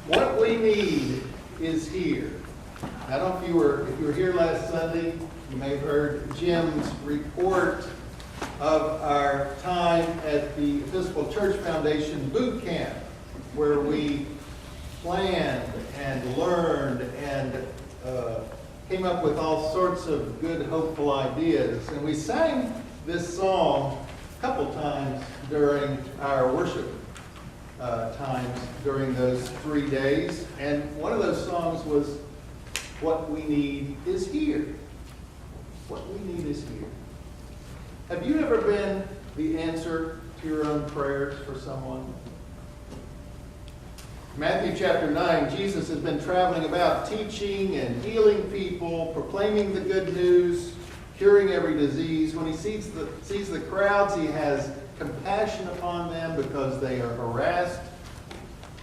What we need is here. I don't know if you were here last Sunday, you may have heard Jim's report of our time at the Episcopal Church Foundation boot camp, where we planned and learned and came up with all sorts of good, hopeful ideas. And we sang this song a couple times during our worship times during those 3 days. And one of those songs was, "What We Need Is Here." What we need is here. Have you ever been the answer to your own prayers for someone? Matthew chapter 9, Jesus has been traveling about teaching and healing people, proclaiming the good news, curing every disease. When he sees the crowds, he has compassion upon them because they are harassed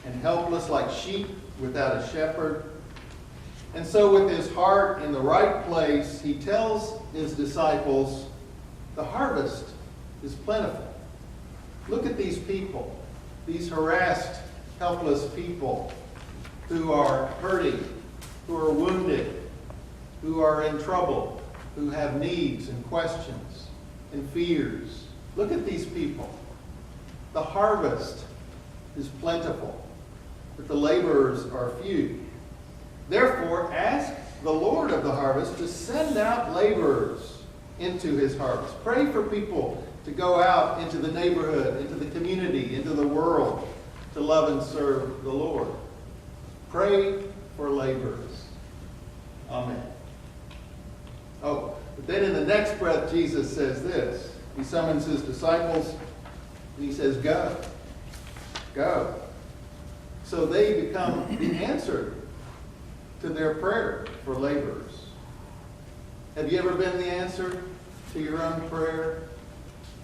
and helpless like sheep without a shepherd. And so with his heart in the right place, he tells his disciples, the harvest is plentiful. Look at these people, these harassed, helpless people who are hurting, who are wounded, who are in trouble, who have needs and questions and fears. Look at these people. The harvest is plentiful, but the laborers are few. Therefore, ask the Lord of the harvest to send out laborers into his harvest. Pray for people to go out into the neighborhood, into the community, into the world, to love and serve the Lord. Pray for laborers. Amen. Oh, but then in the next breath, Jesus says this. He summons his disciples and he says, go. Go. So they become the answer to their prayer for laborers. Have you ever been the answer to your own prayer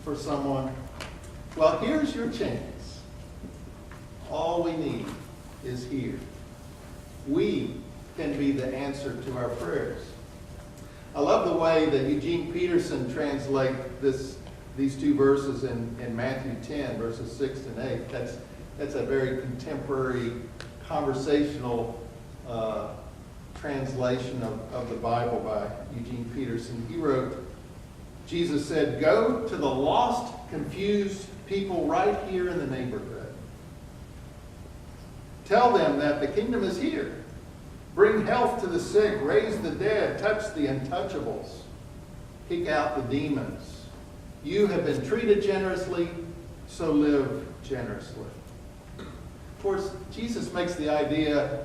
for someone? Well, here's your chance. All we need is here. We can be the answer to our prayers. I love the way that Eugene Peterson translates these two verses in Matthew 10, verses 6 and 8. That's a very contemporary, conversational translation of the Bible by Eugene Peterson. He wrote, Jesus said, "Go to the lost, confused people right here in the neighborhood. Tell them that the kingdom is here. Bring health to the sick, raise the dead, touch the untouchables, kick out the demons. You have been treated generously, so live generously." Of course, Jesus makes the idea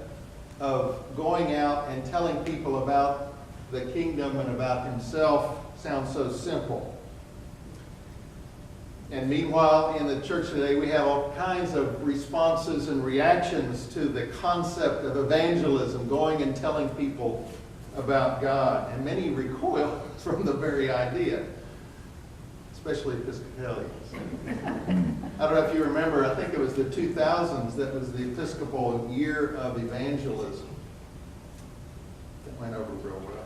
of going out and telling people about the kingdom and about himself sound so simple. And meanwhile, in the church today, we have all kinds of responses and reactions to the concept of evangelism, going and telling people about God. And many recoil from the very idea, especially Episcopalians. I don't know if you remember, I think it was the 2000s that was the Episcopal Year of Evangelism. That went over real well.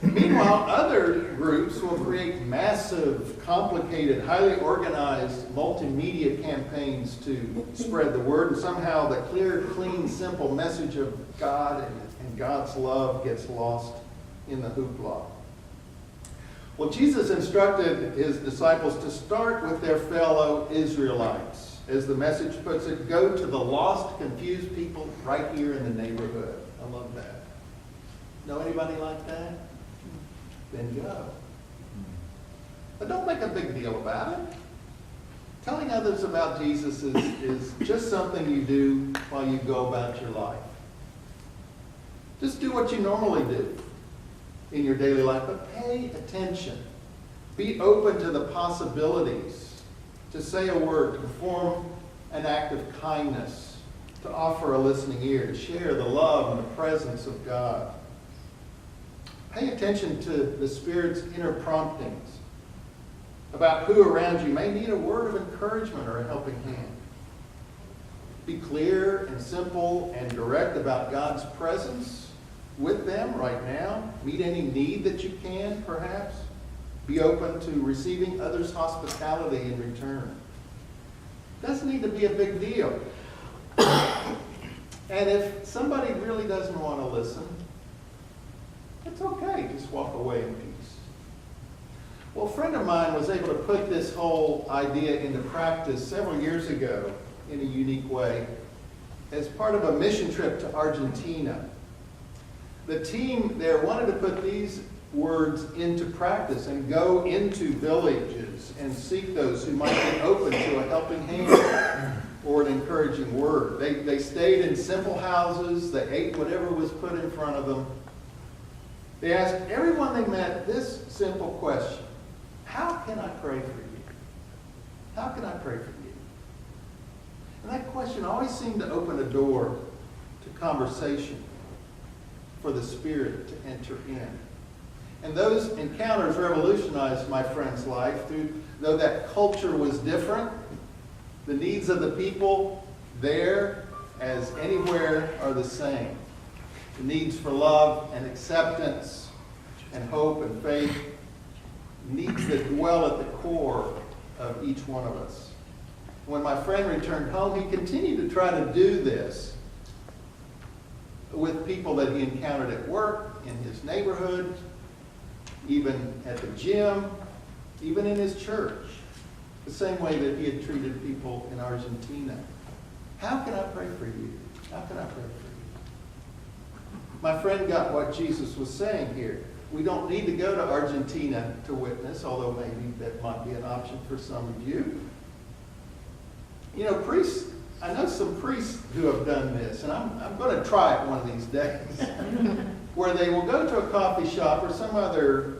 Meanwhile, other groups will create massive, complicated, highly organized multimedia campaigns to spread the word, and somehow the clear, clean, simple message of God and God's love gets lost in the hoopla. Well, Jesus instructed his disciples to start with their fellow Israelites. As the message puts it, go to the lost, confused people right here in the neighborhood. I love that. Know anybody like that? Then go. But don't make a big deal about it. Telling others about Jesus is just something you do while you go about your life. Just do what you normally do in your daily life, but pay attention. Be open to the possibilities, to say a word, to perform an act of kindness, to offer a listening ear, to share the love and the presence of God. Pay attention to the Spirit's inner promptings about who around you may need a word of encouragement or a helping hand. Be clear and simple and direct about God's presence with them right now. Meet any need that you can, perhaps. Be open to receiving others' hospitality in return. Doesn't doesn't need to be a big deal. And if somebody really doesn't want to listen, it's okay. Just walk away in peace. Well, a friend of mine was able to put this whole idea into practice several years ago in a unique way as part of a mission trip to Argentina. The team there wanted to put these words into practice and go into villages and seek those who might be open to a helping hand or an encouraging word. They stayed in simple houses. They ate whatever was put in front of them. They asked everyone they met this simple question: how can I pray for you? How can I pray for you? And that question always seemed to open a door to conversation for the Spirit to enter in. And those encounters revolutionized my friend's life. Though that culture was different, the needs of the people there, as anywhere, are the same. The needs for love and acceptance and hope and faith, needs that dwell at the core of each one of us. When my friend returned home, he continued to try to do this with people that he encountered at work, in his neighborhood, even at the gym, even in his church, the same way that he had treated people in Argentina. How can I pray for you? How can I pray for you? My friend got what Jesus was saying here. We don't need to go to Argentina to witness, although maybe that might be an option for some of you. You know, priests, I know some priests who have done this, and I'm going to try it one of these days, where they will go to a coffee shop or some other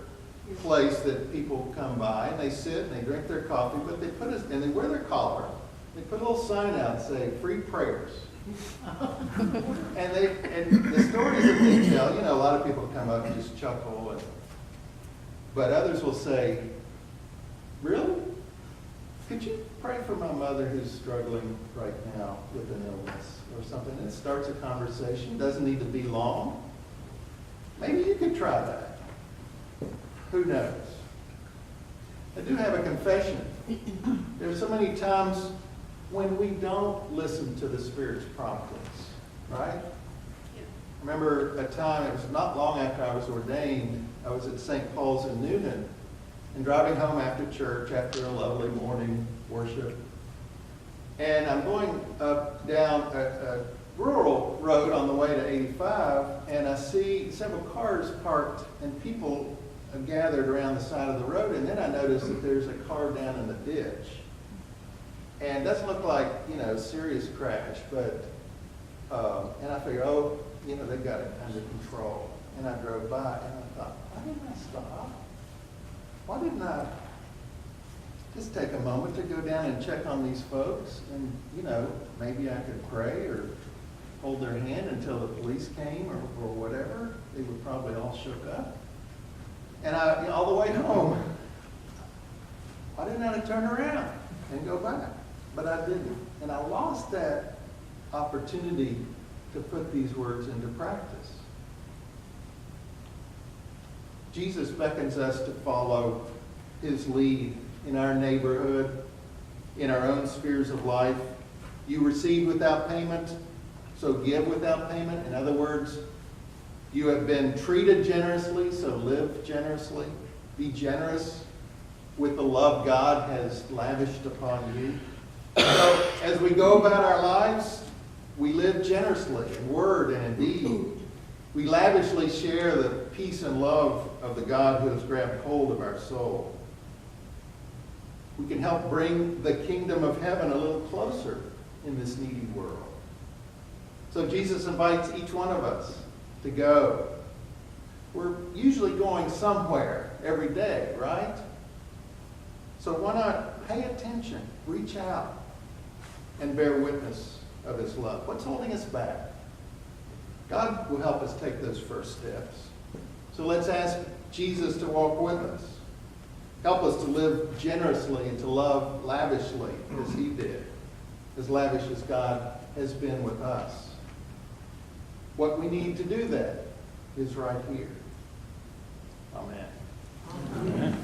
place that people come by, and they sit and they drink their coffee, but and they wear their collar. They put a little sign out saying "free prayers." and the stories that they tell, you know, a lot of people come up and just chuckle, but others will say, "Really? Could you pray for my mother who's struggling right now with an illness or something?" And it starts a conversation. Doesn't need to be long. Maybe you could try that. Who knows? I do have a confession. There are so many times when we don't listen to the Spirit's promptings, right? I remember a time, it was not long after I was ordained, I was at St. Paul's in Newnan, and driving home after church, after a lovely morning worship. And I'm going up down a rural road on the way to 85, and I see several cars parked and people gathered around the side of the road, and then I noticed that there's a car down in the ditch. And it doesn't look like, you know, a serious crash, but, and I figured, oh, you know, they've got it under control. And I drove by, and I thought, why didn't I stop? Why didn't I just take a moment to go down and check on these folks? And, you know, maybe I could pray or hold their hand until the police came or whatever. They were probably all shook up. And all the way home, why didn't I turn around and go back? But I didn't. And I lost that opportunity to put these words into practice. Jesus beckons us to follow his lead in our neighborhood, in our own spheres of life. You receive without payment, so give without payment. In other words, you have been treated generously, so live generously. Be generous with the love God has lavished upon you. So as we go about our lives, we live generously in word and in deed. We lavishly share the peace and love of the God who has grabbed hold of our soul. We can help bring the kingdom of heaven a little closer in this needy world. So Jesus invites each one of us to go. We're usually going somewhere every day, right? So why not pay attention, reach out, and bear witness of his love? What's holding us back? God will help us take those first steps. So let's ask Jesus to walk with us. Help us to live generously and to love lavishly as he did, as lavish as God has been with us. What we need to do that is right here. Amen. Amen.